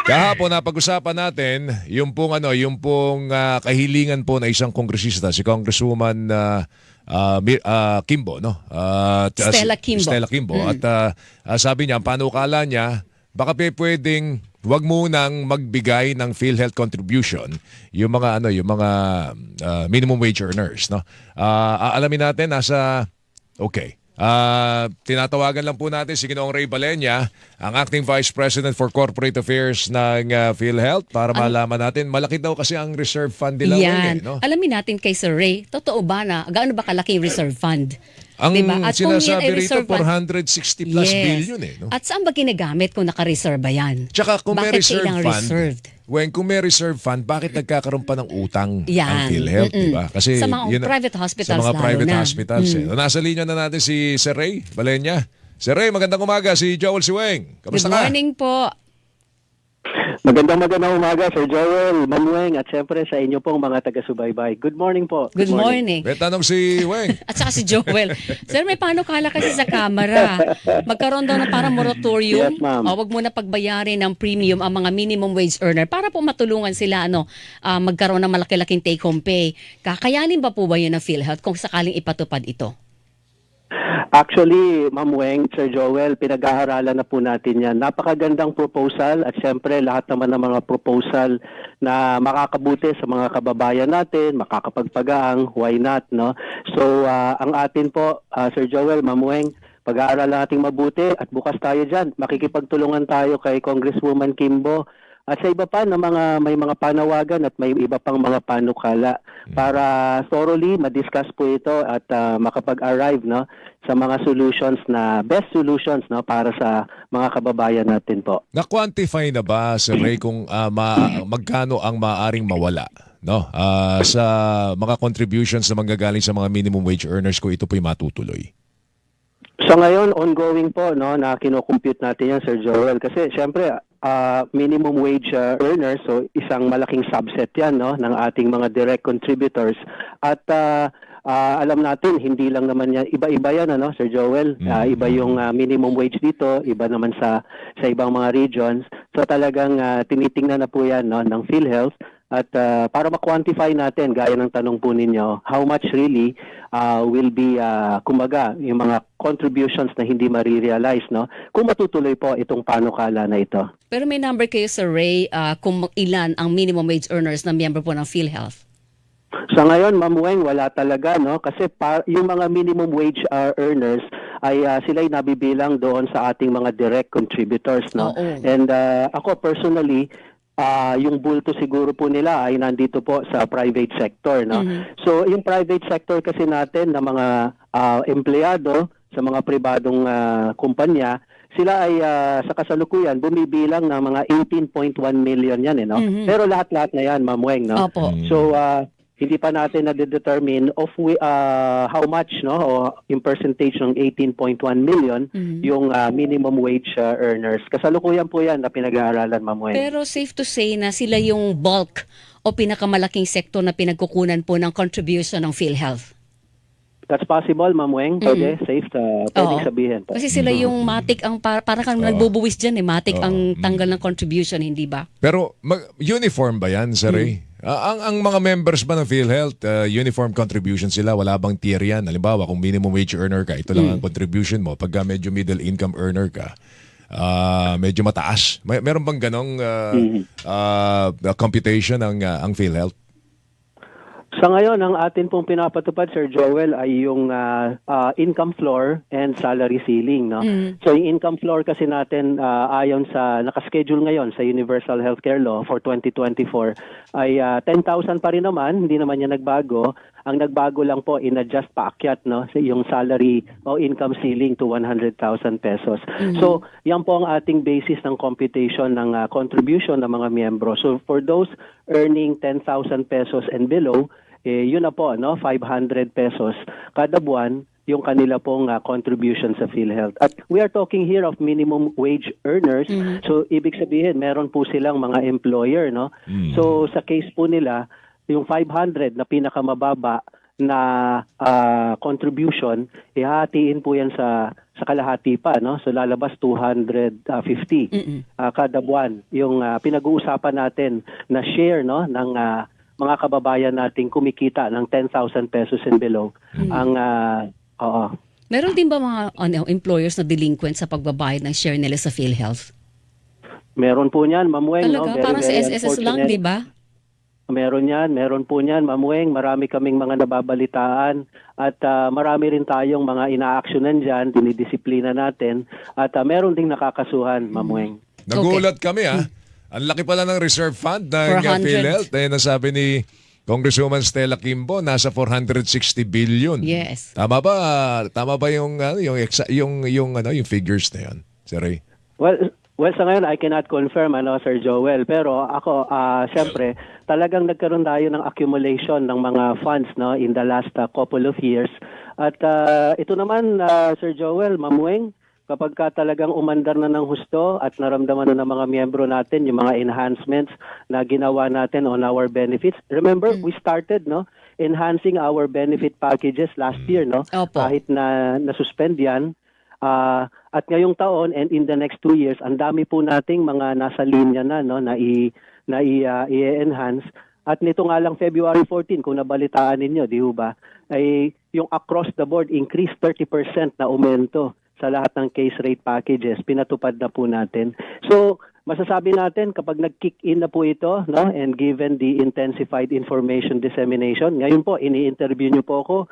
Kahapon napag-usapan natin yung pong kahilingan po na isang kongresista, si Congresswoman Kimbo, no? Stella Kimbo. Stella Kimbo. At sabi niya, ang panukala niya, baka pwedeng wag munang magbigay ng PhilHealth contribution yung mga minimum wage earners, no? Aalamin natin okay. Tinatawagan lang po natin si Ginoong Ray Balenya, ang Acting Vice President for Corporate Affairs ng PhilHealth, para malaman natin. Malaki daw kasi ang reserve fund nila. Yan. No? Alamin natin kay Sir Ray, totoo ba na, gaano ba kalaki yung reserve fund? Ang diba? At kung yan sinasabi ay rito, reserve fund, 460 plus billion. No? At saan ba ginagamit kung naka-reserve ba yan? Tsaka kung may Bakit reserve kailang fund, reserved? kung may reserve fund, bakit nagkakaroon pa ng utang Yan. ang PhilHealth? Diba? Kasi Sa mga private hospitals Sa mga lalo private na. hospitals. Nasa linya na natin si Sir Ray Balenya. Sir Ray, magandang umaga. Si Joel Siweng. Kamusta Good ka? morning po. Magandang umaga, Sir Joel, Manueng, at syempre sa inyo pong mga taga-subaybay. Good morning po. Good morning. May tanong si Weng. At saka si Joel. Sir, may panukala kasi sa Kamara. Magkaroon daw ng parang moratorium. Yes, ma'am. Wag muna pagbayarin ng premium ang mga minimum wage earner para po matulungan sila magkaroon ng malaki-laking take-home pay. Kakayanin ba po ba yun ng PhilHealth kung sakaling ipatupad ito? Actually, Ma'am Weng, Sir Joel, pinag-aaralan na po natin yan. Napakagandang proposal at syempre lahat naman ng mga proposal na makakabuti sa mga kababayan natin, makakapagpagaang, why not, no? So, ang atin po, Sir Joel, Ma'am Weng, pag-aaralan natin mabuti at bukas tayo dyan. Makikipagtulungan tayo kay Congresswoman Kimbo at sa iba pa na may mga panawagan at may iba pang mga panukala para thoroughly ma-discuss po ito at makapag-arrive, no, sa mga solutions best solutions, no, para sa mga kababayan natin po. Na-quantify na ba, Sir Ray, kung magkano ang maaring mawala, no? Sa mga contributions na manggagaling sa mga minimum wage earners ko ito po'y matutuloy? So ngayon, ongoing po, no, na kino-compute natin yan, Sir Joel. Kasi syempre, minimum wage earners, so isang malaking subset yan, no, ng ating mga direct contributors. At alam natin, hindi lang naman yan, iba-iba yan, ano, Sir Joel. Iba yung minimum wage dito, iba naman sa ibang mga regions. So talagang tinitingnan na po yan, no, ng PhilHealth. At para ma-quantify natin, gaya ng tanong po ninyo, how much really will be, kumbaga, yung mga contributions na hindi marirealize, no? Kung matutuloy po itong panukala na ito. Pero may number kayo, Sir Ray, kung ilan ang minimum wage earners na miyembro po ng PhilHealth? Sa ngayon, Ma'am Weng, wala talaga, no? Kasi yung mga minimum wage earners ay sila'y nabibilang doon sa ating mga direct contributors, no? Oo. And ako personally, yung bulto siguro po nila ay nandito po sa private sector, no? So yung private sector kasi natin na mga empleyado sa mga pribadong kumpanya, sila ay sa kasalukuyan bumibilang ng mga 18.1 million yan, no? Pero lahat-lahat na yan, Ma'am Weng, no? Opo. So hindi pa natin na-determine how much, no, o yung percentage ng 18.1 million yung minimum wage earners. Kasalukuyan po yan na pinag-aaralan, Ma'am Weng. Pero safe to say na sila yung bulk o pinakamalaking sektor na pinagkukunan po ng contribution ng PhilHealth. That's possible, Ma'am Weng. Pwede, safe, pwedeng Oo. sabihin. Kasi sila yung matik ang para kang nagbubuwis dyan matik ang tanggal ng contribution, hindi ba? Pero uniform ba yan, Sir Ray? Ang mga members ba ng PhilHealth, uniform contribution sila? Wala bang tier yan? Halimbawa, kung minimum wage earner ka, ito lang ang contribution mo. Pagka medyo middle income earner ka, medyo mataas. Meron bang ganong computation ang PhilHealth? Sa ngayon, ang atin pong pinapatupad, Sir Joel, ay yung income floor and salary ceiling, no? So yung income floor kasi natin ayon sa nakaschedule ngayon sa Universal Healthcare Law for 2024 ay 10,000 pa rin naman, hindi naman yan nagbago. Ang nagbago lang po, in-adjust paakyat, no, yung salary o income ceiling to 100,000 pesos. So yan po ang ating basis ng computation ng contribution ng mga miyembro. So for those earning 10,000 pesos and below, yun na po, no, 500 pesos kada buwan yung kanila pong contribution sa PhilHealth. At we are talking here of minimum wage earners. So ibig sabihin, meron po silang mga employer, no? So sa case po nila, yung 500 na pinakamababa, na contribution, ihahatiin po yan sa kalahati pa, no? So lalabas 250 kada buwan. Yung pinag-uusapan natin na share, no, ng mga kababayan nating kumikita ng 10,000 pesos and below. Ang oo. Meron din ba mga employers na delinquent sa pagbabayad ng share nila sa PhilHealth? Meron po niyan, Ma'am Weng, no? Talaga? Very, Parang sa very SSS lang, unfortunate. di ba? Meron po niyan, Ma'am Weng. Marami kaming mga nababalitaan at marami rin tayong mga ina-actionan diyan, dinidisiplina natin at meron ding nakakasuhan, Ma'am Weng. Nagulat kami Ang laki pala ng reserve fund ng 400. PhilHealth. Nasabi ni Congresswoman Stella Kimbo, nasa 460 billion. Yes. Tama ba? Tama ba yung yung figures na 'yon, Sir Ray? Well, sa ngayon, I cannot confirm, Sir Joel. Pero ako, siyempre, talagang nagkaroon tayo ng accumulation ng mga funds, no, in the last couple of years. At ito naman, Sir Joel, Ma'am Weng, kapag ka talagang umandar na ng husto at naramdaman na ng mga miyembro natin yung mga enhancements na ginawa natin on our benefits. Remember, we started, no, enhancing our benefit packages last year, no? Opo. Kahit na nasuspend yan. At ngayong taon and in the next 2 years, ang dami po nating mga nasa linya na, no, na i-enhance. At nito nga lang February 14, kung nabalitaan ninyo, di ba, ay yung across the board increase 30% na aumento sa lahat ng case rate packages, pinatupad na po natin. So, masasabi natin kapag nag-kick in na po ito, no, and given the intensified information dissemination, ngayon po ini-interview niyo po ako,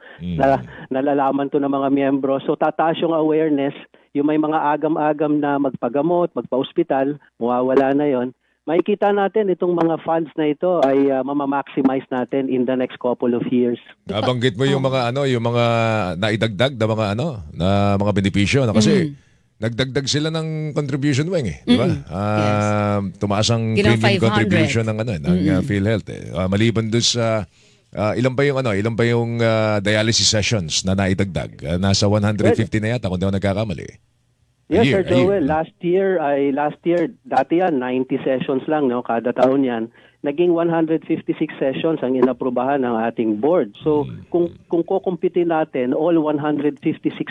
nalalaman to ng mga miyembro. So tataas yung awareness, yung may mga agam-agam na magpagamot, magpa-ospital, mawawala na yon. Makikita natin itong mga funds na ito ay mama-maximize natin in the next couple of years. Nabanggit mo yung mga yung mga naidagdag na mga na mga benepisyo na kasi nagdagdag sila ng contribution, Weng, di ba? Tumaas ang Ilang premium 500. contribution ng PhilHealth. Maliban doon sa ilan ba yung dialysis sessions na naidagdag? Nasa 150 na yata kung di ako nagkakamali. Yes, Sir Joel. Last year, dati yan, 90 sessions lang, no, kada taon yan. Naging 156 sessions ang inaprubahan ng ating board. So, kung kukumpitin natin, all 156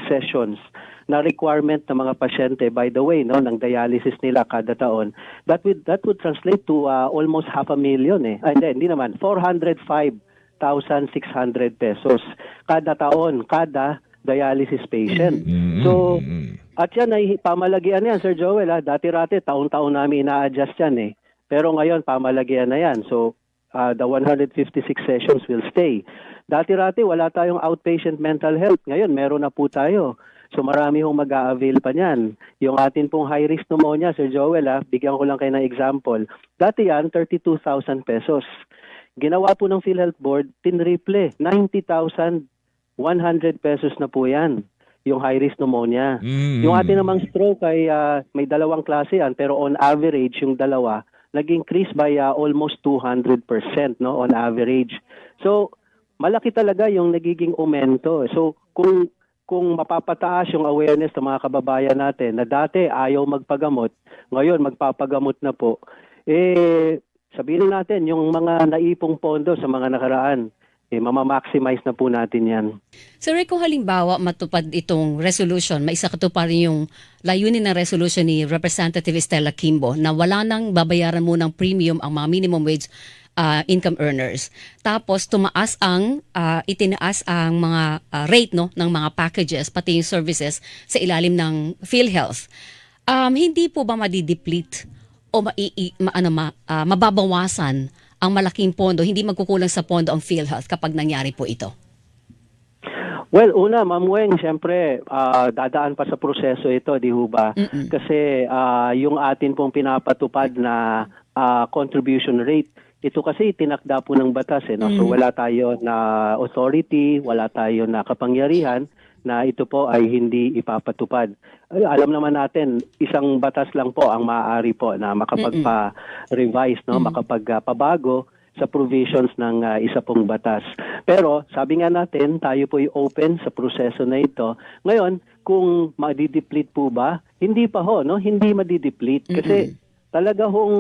sessions na requirement ng mga pasyente, by the way, no, ng dialysis nila kada taon, that would translate to almost 500,000 hindi naman, 405,600 pesos kada taon, kada dialysis patient. So, at yan ay pamalagian yan, Sir Joel. Dati-rati, taon-taon namin ina-adjust yan Pero ngayon, pamalagian na yan. So, the 156 sessions will stay. Dati-rati, wala tayong outpatient mental health. Ngayon, meron na po tayo. So, marami hong mag-a-avail pa niyan. Yung atin pong high-risk pneumonia, Sir Joel, bigyan ko lang kayo ng example. Dati yan, 32,000 pesos. Ginawa po ng PhilHealth Board, tinriple, 90,100 pesos na po yan. Yung high-risk pneumonia. Yung atin namang stroke ay may dalawang klase yan, pero on average, yung dalawa, nag-increase by almost 200%, no, on average. So, malaki talaga yung nagiging aumento. So, kung mapapataas yung awareness ng mga kababayan natin na dati ayaw magpagamot, ngayon magpapagamot na po, sabihin natin, yung mga naipong pondo sa mga nakaraan, mama-maximize na po natin yan. Sir, kung halimbawa matupad itong resolution, maisakatupa rin yung layunin ng resolution ni Representative Stella Kimbo na wala nang babayaran mo ng premium ang mga minimum wage income earners. Tapos itinaas ang mga rate, no, ng mga packages, pati yung services sa ilalim ng PhilHealth. Hindi po ba madideplete o mababawasan ang malaking pondo, hindi magkukulang sa pondo ang PhilHealth kapag nangyari po ito? Well, una, Ma'am Weng, siyempre, dadaan pa sa proseso ito, di ho ba? Kasi yung atin pong pinapatupad na contribution rate, ito kasi tinakda po ng batas. No? So wala tayo na authority, wala tayo na kapangyarihan na ito po ay hindi ipapatupad. Alam naman natin, isang batas lang po ang maaari po na makapagpa-revise, no, makapagpabago sa provisions ng isa pong batas. Pero sabi nga natin, tayo po ay open sa proseso na ito. Ngayon, kung madideplete po ba? Hindi pa ho, no? Hindi madideplete kasi talaga hong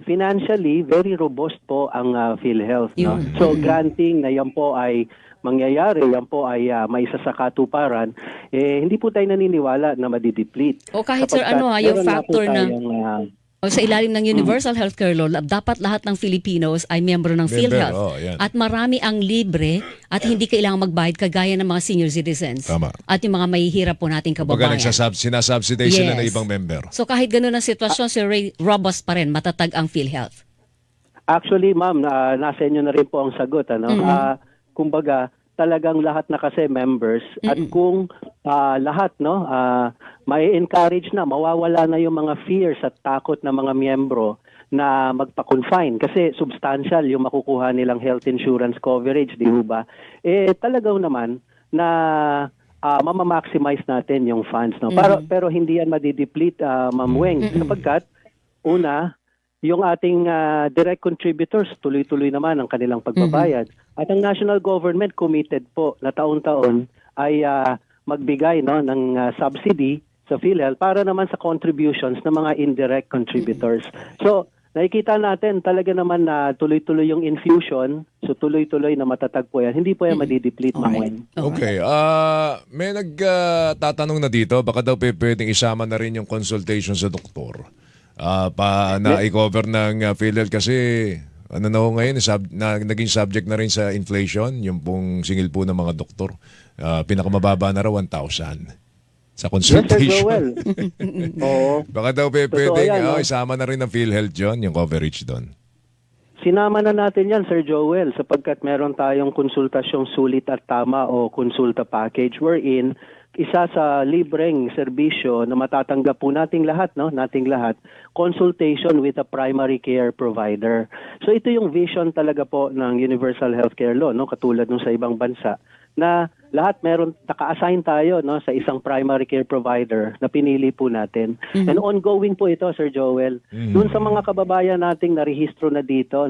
financially, very robust po ang PhilHealth. No? Yun. So, granting na yan po ay mangyayari, yan po ay maisa sa katuparan, hindi po tayo naniniwala na madideplete. O kahit sir, Sapagkat yung meron na po factor na tayong, o sa ilalim ng Universal Healthcare Law, dapat lahat ng Filipinos ay miyembro ng PhilHealth. yan. At marami ang libre at hindi kailangang magbayad kagaya ng mga senior citizens. Tama. At yung mga mahihirap po nating Kumbaga kababayan. sinasubsidize sila ng Yes. ibang member. So kahit ganun ang sitwasyon, Sir Ray, robust pa rin, matatag ang PhilHealth. Actually, ma'am, nasa inyo na rin po ang sagot. Ano? Kumbaga, talagang lahat na kasi members at kung lahat may encourage na, mawawala na yung mga fears at takot ng mga miyembro na magpa-confine kasi substantial yung makukuha nilang health insurance coverage, di ba? Talagang naman na mamamaximize natin yung funds. No? Pero hindi yan madideplete, Ma'am Weng, sapagkat una, yung ating direct contributors, tuloy-tuloy naman ang kanilang pagbabayad. At ang national government committed po na taon-taon ay magbigay ng subsidy sa PhilHealth para naman sa contributions ng mga indirect contributors. So, nakikita natin talaga naman na tuloy-tuloy yung infusion, so tuloy-tuloy na matatag po yan. Hindi po yan madideplete, Ma'am Weng. Okay. May nagtatanong na dito, baka daw pwedeng isama na rin yung consultation sa doktor. I-cover ng PhilHealth kasi ngayon naging subject na rin sa inflation, yung pong singil po ng mga doktor. Pinakamababa na raw 1,000 sa consultation. Yes, Sir Joel. Oo. Baka daw pwedeng yan, no? isama na rin ng PhilHealth yun, yung coverage doon. Sinama na natin yan, Sir Joel, sapagkat meron tayong konsultasyong sulit at tama o konsulta package wherein isa sa libreng serbisyo na matatanggap po nating lahat, consultation with a primary care provider. So ito yung vision talaga po ng Universal Healthcare Law, katulad nung sa ibang bansa, na lahat naka-assign tayo sa isang primary care provider na pinili po natin. And ongoing po ito, Sir Joel. Doon sa mga kababayan nating narehistro na dito,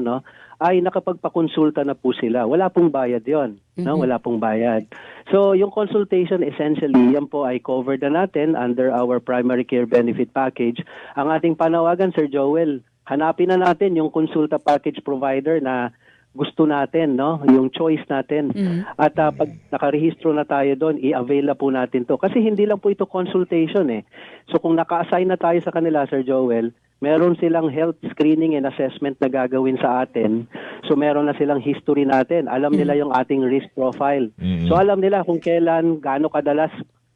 ay nakapagpakonsulta na po sila. Wala pong bayad yon, wala pong bayad. So, yung consultation essentially, yan po ay covered na natin under our primary care benefit package. Ang ating panawagan, Sir Joel, hanapin na natin yung consulta package provider na gusto natin, yung choice natin. At pag nakarehistro na tayo doon, i-avail na po natin to. Kasi hindi lang po ito consultation eh. So kung naka-assign na tayo sa kanila, Sir Joel, meron silang health screening and assessment na gagawin sa atin. So meron na silang history natin. Alam nila yung ating risk profile. So alam nila kung kailan, gaano kadalas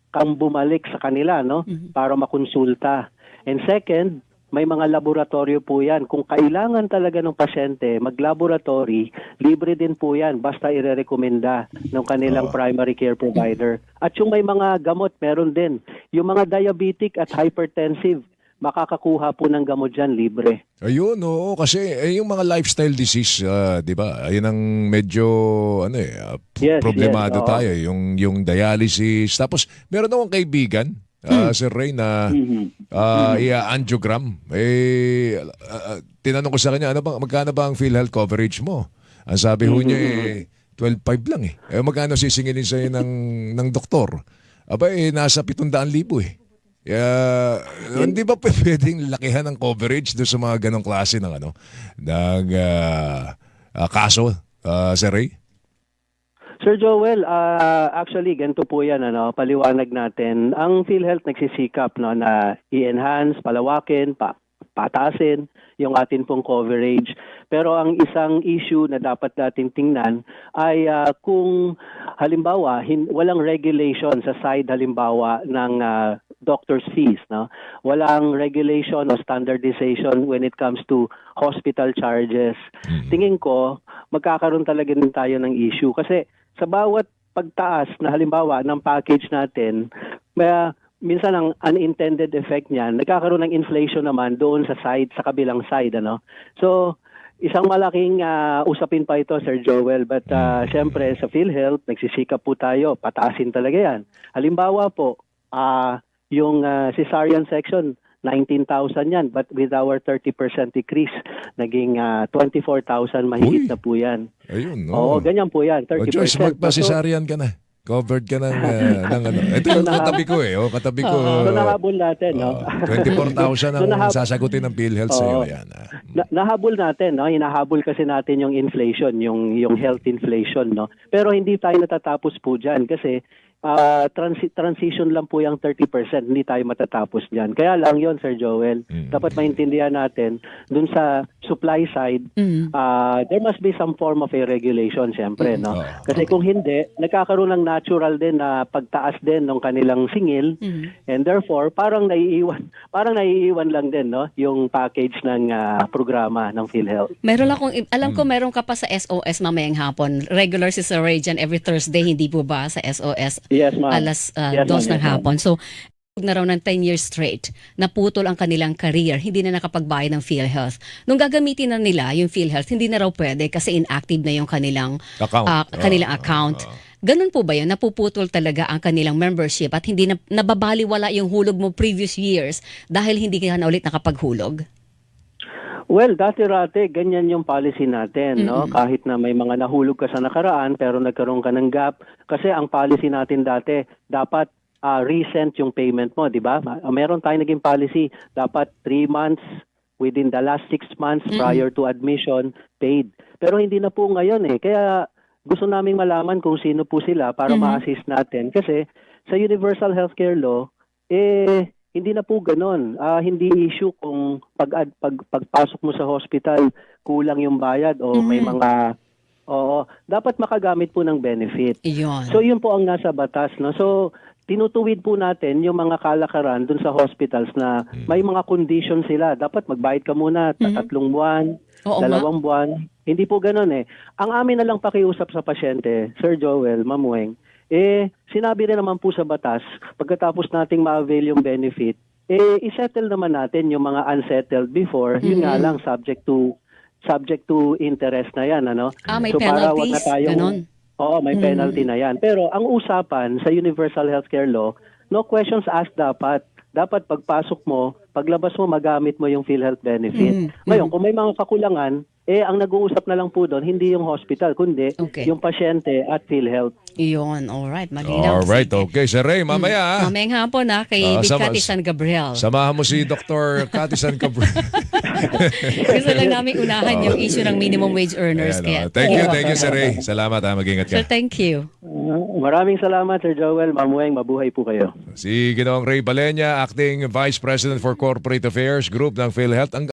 kang bumalik sa kanila, para makonsulta. And second, may mga laboratorio po yan. Kung kailangan talaga ng pasyente, mag-laboratory, libre din po yan. Basta irerekomenda ng kanilang primary care provider. At yung may mga gamot, meron din. Yung mga diabetic at hypertensive, makakakuha po ng gamot dyan, libre. Ayun, oo. Kasi yung mga lifestyle disease, di ba? Ayun ang medyo problemado tayo. Yung dialysis. Tapos, meron akong kaibigan, Sir Ray, na angiogram. Tinanong ko sa kanya, magkano ba ang PhilHealth coverage mo? Ang sabi ho niya, 12,500 lang eh. Magkano sisingilin sa'yo ng doktor? Nasa 700,000 eh. Hindi ba pwedeng lakihan ng coverage doon sa mga ganong klase ng kaso, Sir Ray? Sir Joel, actually, ganito po yan, paliwanag natin. Ang PhilHealth nagsisikap na i-enhance, palawakin, pataasin yung atin pong coverage. Pero ang isang issue na dapat natin tingnan ay kung halimbawa walang regulation sa side halimbawa ng doctor's fees, walang regulation o standardization when it comes to hospital charges. Tingin ko magkakaroon talaga din tayo ng issue kasi sa bawat pagtaas na halimbawa ng package natin, minsan ang unintended effect niyan, nagkakaroon ng inflation naman doon sa kabilang side. So, isang malaking usapin pa ito, Sir Joel. But syempre, sa PhilHealth, nagsisikap po tayo, pataasin talaga yan. Halimbawa po, yung cesarean section, 19,000 yan. But with our 30% decrease, naging 24,000 mahigit na po yan. Ayun, Oo, ganyan po yan. 30%. Joyce, magpa-cesarean ka na. Covered ka ng ano. Ito yung katabi ko eh. Oh, katabi ko. So nahabol natin, no? 24,000 ang So, sasagutin ng PhilHealth sa iyo. Oo. Yan. Nahabol natin, no? Hinahabol kasi natin yung inflation, yung health inflation, no? Pero hindi tayo natatapos po diyan kasi transition lang po yung 30%, hindi tayo matatapos diyan. Kaya lang 'yon, Sir Joel. Dapat maintindihan natin dun sa supply side, there must be some form of a regulation siyempre, no? Kasi kung hindi, nagkakaroon ng natural din na pagtaas din ng kanilang singil, and therefore parang naiiwan lang din, no, yung package ng programa ng PhilHealth. Meron akong, alam ko meron ka pa sa SOS mamayang hapon. Regular si Sir Ray dyan every Thursday, hindi po ba sa SOS? Yes, ma'am. Alas Yes, 2 ma'am. ng hapon. So, na raw ng 10 years straight, naputol ang kanilang career, hindi na nakapagbayad ng PhilHealth. Nung gagamitin na nila yung PhilHealth, hindi na raw pwede kasi inactive na yung kanilang account. Ganun po ba yun? Napuputol talaga ang kanilang membership at hindi na nababaliwala yung hulog mo previous years dahil hindi ka na ulit nakapaghulog? Well, dati-rati, ganyan yung policy natin, no? Kahit na may mga nahulog ka sa nakaraan, pero nagkaroon ka ng gap. Kasi ang policy natin dati, dapat recent yung payment mo, di ba? Meron tayong naging policy, dapat 3 months within the last 6 months prior to admission, paid. Pero hindi na po ngayon eh. Kaya gusto naming malaman kung sino po sila para ma-assist natin. Kasi sa Universal Healthcare Law, hindi na po ganon. Hindi issue kung pagpasok mo sa hospital, kulang yung bayad o may mga... Oo, dapat makagamit po ng benefit. Iyon. So yun po ang nasa batas, no? So tinutuwid po natin yung mga kalakaran dun sa hospitals na may mga conditions sila. Dapat magbayad ka muna 3 buwan, Oo 2 nga. buwan. Hindi po ganon eh. Ang amin na lang pakiusap sa pasyente, Sir Joel, Ma'am Weng, sinabi rin naman po sa batas, pagkatapos nating ma-avail yung benefit, isettle naman natin yung mga unsettled before, yun nga lang subject to interest na yan, ano? May So, para wag penalties? na tayong- Ganon? Oo, may penalty na yan. Pero ang usapan sa Universal Healthcare Law, no questions asked dapat. Dapat pagpasok mo, paglabas mo, magamit mo yung PhilHealth benefit. Ngayon, kung may mga kakulangan, ang nag-uusap na lang po doon, hindi yung hospital, kundi Okay. yung pasyente at PhilHealth. Iyon, alright, malinaw. Alright, Sige. okay. Sir Ray, mamaya. Mamayang hapon kay Big sama- Cathy San Gabriel. Samahan mo si Dr. Cathy San Gabriel. Gusto lang namin unahan yung issue ng minimum wage earners. Ayan, Kaya, thank you, Sir Ray. Salamat, mag-ingat Sir, ka. thank you. Maraming salamat, Sir Joel. Ma'am Weng, mabuhay po kayo. Si Ginoong Ray Balenya, Acting Vice President for Corporate Affairs Group ng PhilHealth. Ang